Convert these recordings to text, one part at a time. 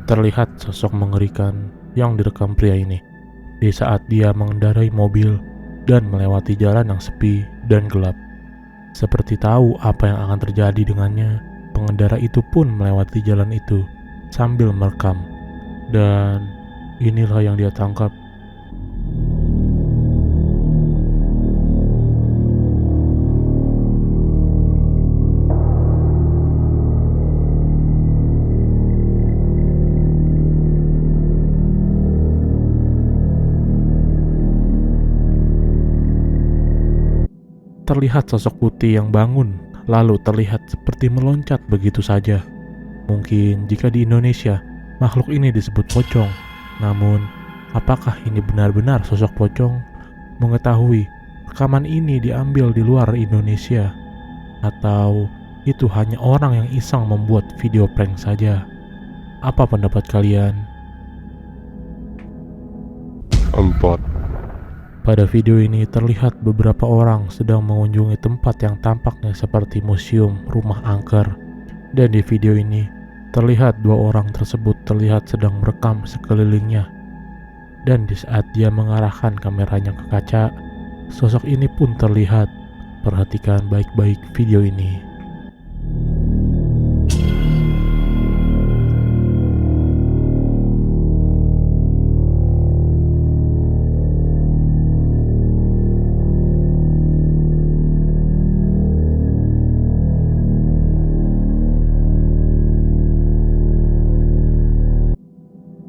Terlihat sosok mengerikan yang direkam pria ini di saat dia mengendarai mobil dan melewati jalan yang sepi dan gelap. Seperti tahu apa yang akan terjadi dengannya, pengendara itu pun melewati jalan itu sambil merekam. Dan inilah yang dia tangkap. Terlihat sosok putih yang bangun, lalu terlihat seperti meloncat begitu saja. Mungkin jika di Indonesia, makhluk ini disebut pocong. Namun, apakah ini benar-benar sosok pocong? Mengetahui rekaman ini diambil di luar Indonesia, atau itu hanya orang yang iseng membuat video prank saja? Apa pendapat kalian? 4. Pada video ini terlihat beberapa orang sedang mengunjungi tempat yang tampaknya seperti museum rumah angker. Dan di video ini terlihat dua orang tersebut terlihat sedang merekam sekelilingnya. Dan di saat dia mengarahkan kameranya ke kaca, sosok ini pun terlihat. Perhatikan baik-baik video ini.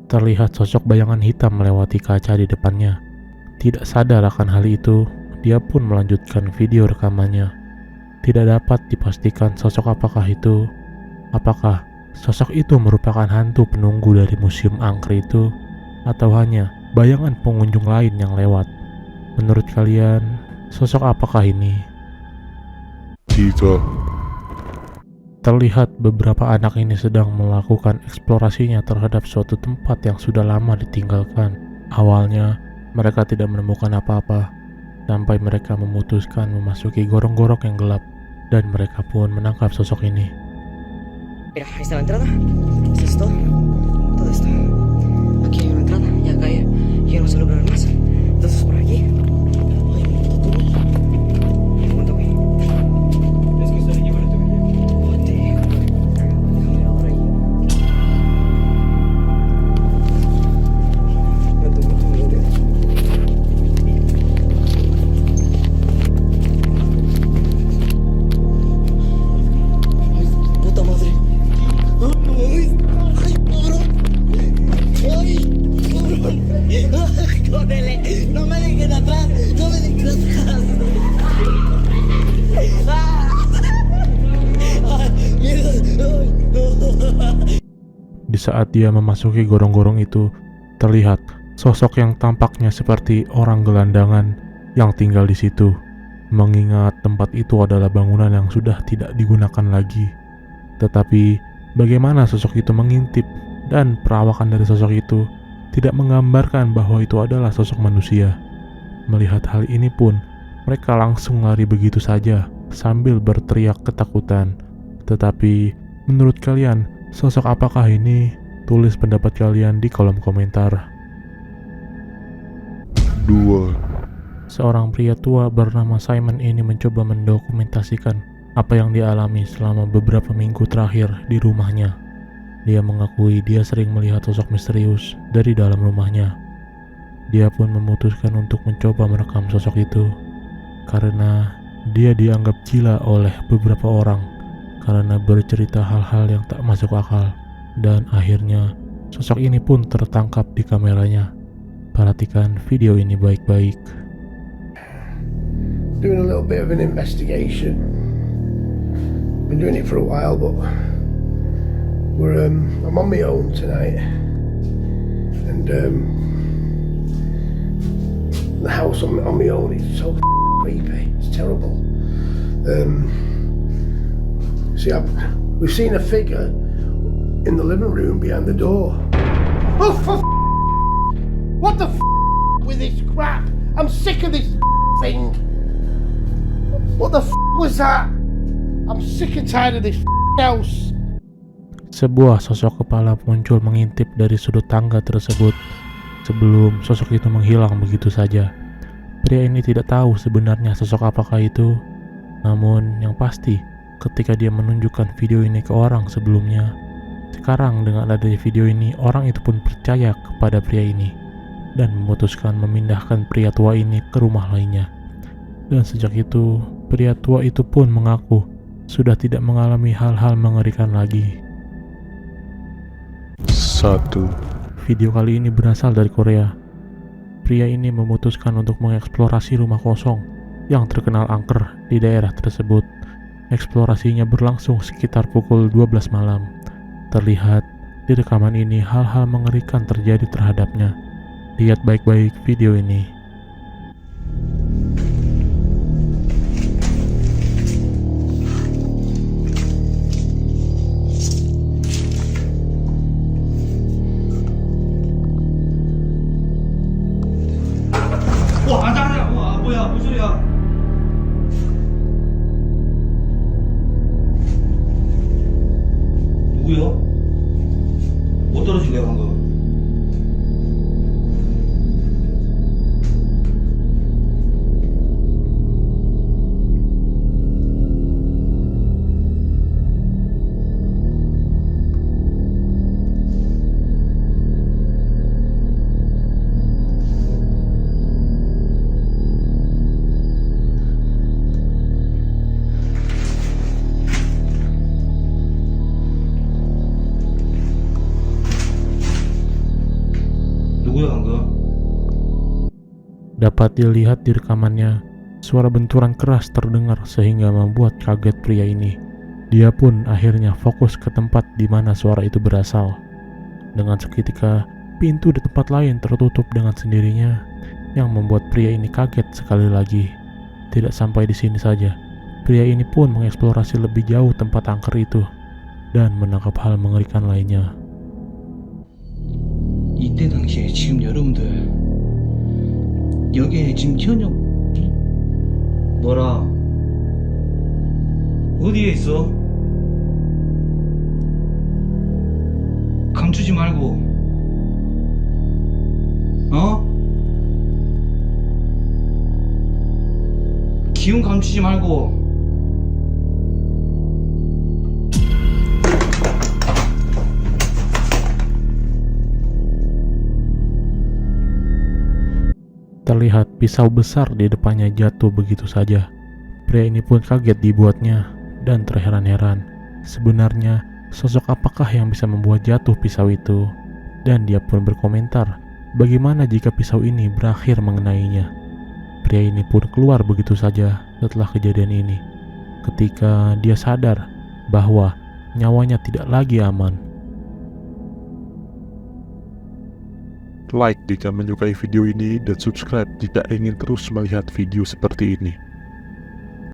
Terlihat sosok bayangan hitam melewati kaca di depannya. Tidak sadar akan hal itu, dia pun melanjutkan video rekamannya. Tidak dapat dipastikan sosok apakah itu. Apakah sosok itu merupakan hantu penunggu dari museum angker itu, atau hanya bayangan pengunjung lain yang lewat? Menurut kalian, sosok apakah ini? 3. Terlihat beberapa anak ini sedang melakukan eksplorasinya terhadap suatu tempat yang sudah lama ditinggalkan. Awalnya, mereka tidak menemukan apa-apa, sampai mereka memutuskan memasuki gorong-gorong yang gelap, dan mereka pun menangkap sosok ini. Mira, ahí está la entrada. ¿Es esto? Todo esto. Aquí hay una entrada y acá ya no se logra ver más. Entonces por aquí. Di saat dia memasuki gorong-gorong itu, terlihat sosok yang tampaknya seperti orang gelandangan yang tinggal di situ. Mengingat tempat itu adalah bangunan yang sudah tidak digunakan lagi. Tetapi bagaimana sosok itu mengintip, dan perawakan dari sosok itu tidak menggambarkan bahwa itu adalah sosok manusia. Melihat hal ini pun, mereka langsung lari begitu saja sambil berteriak ketakutan. Tetapi menurut kalian, sosok apakah ini? Tulis pendapat kalian di kolom komentar. 2. Seorang pria tua bernama Simon ini mencoba mendokumentasikan apa yang dialami selama beberapa minggu terakhir di rumahnya. Dia mengakui dia sering melihat sosok misterius dari dalam rumahnya. Dia pun memutuskan untuk mencoba merekam sosok itu, karena dia dianggap gila oleh beberapa orang karena bercerita hal-hal yang tak masuk akal. Dan akhirnya sosok ini pun tertangkap di kameranya. Perhatikan video ini baik-baik. Doing a little bit of an investigation. Been doing it for a while, but I'm on my own tonight, and the house on my own is so creepy. It's terrible. We've seen a figure in the living room behind the door. Oh, what the with this crap? I'm sick of this thing. What the was that? I'm sick and tired of this house. Sebuah sosok kepala muncul mengintip dari sudut tangga tersebut sebelum sosok itu menghilang begitu saja. Pria ini tidak tahu sebenarnya sosok apakah itu, namun yang pasti ketika dia menunjukkan video ini ke orang sebelumnya, sekarang dengan adanya video ini orang itu pun percaya kepada pria ini dan memutuskan memindahkan pria tua ini ke rumah lainnya. Dan sejak itu pria tua itu pun mengaku sudah tidak mengalami hal-hal mengerikan lagi. 1. Video kali ini berasal dari Korea. Pria ini memutuskan untuk mengeksplorasi rumah kosong yang terkenal angker di daerah tersebut. Eksplorasinya berlangsung sekitar pukul 12 malam. Terlihat di rekaman ini hal-hal mengerikan terjadi terhadapnya. Lihat baik-baik video ini. 와, 앉아. 와, 뭐야, 무슨 소리야? 누구야? 뭐 떨어진 거야, 방금? 누구야, 방금? Dapat dilihat di rekamannya, suara benturan keras terdengar sehingga membuat kaget pria ini. Dia pun akhirnya fokus ke tempat di mana suara itu berasal. Dengan seketika, pintu di tempat lain tertutup dengan sendirinya, yang membuat pria ini kaget sekali lagi. Tidak sampai di sini saja, pria ini pun mengeksplorasi lebih jauh tempat angker itu dan menangkap hal mengerikan lainnya. 이때 당시에 지금 여러분들 여기에 지금 현역 뭐라 어디에 있어? 감추지 말고 어? 기운 감추지 말고 Terlihat pisau besar di depannya jatuh begitu saja. Pria ini pun kaget dibuatnya dan terheran-heran. Sebenarnya sosok apakah yang bisa membuat jatuh pisau itu? Dan dia pun berkomentar, bagaimana jika pisau ini berakhir mengenainya? Pria ini pun keluar begitu saja setelah kejadian ini. Ketika dia sadar bahwa nyawanya tidak lagi aman. Like jika menyukai video ini dan subscribe jika ingin terus melihat video seperti ini.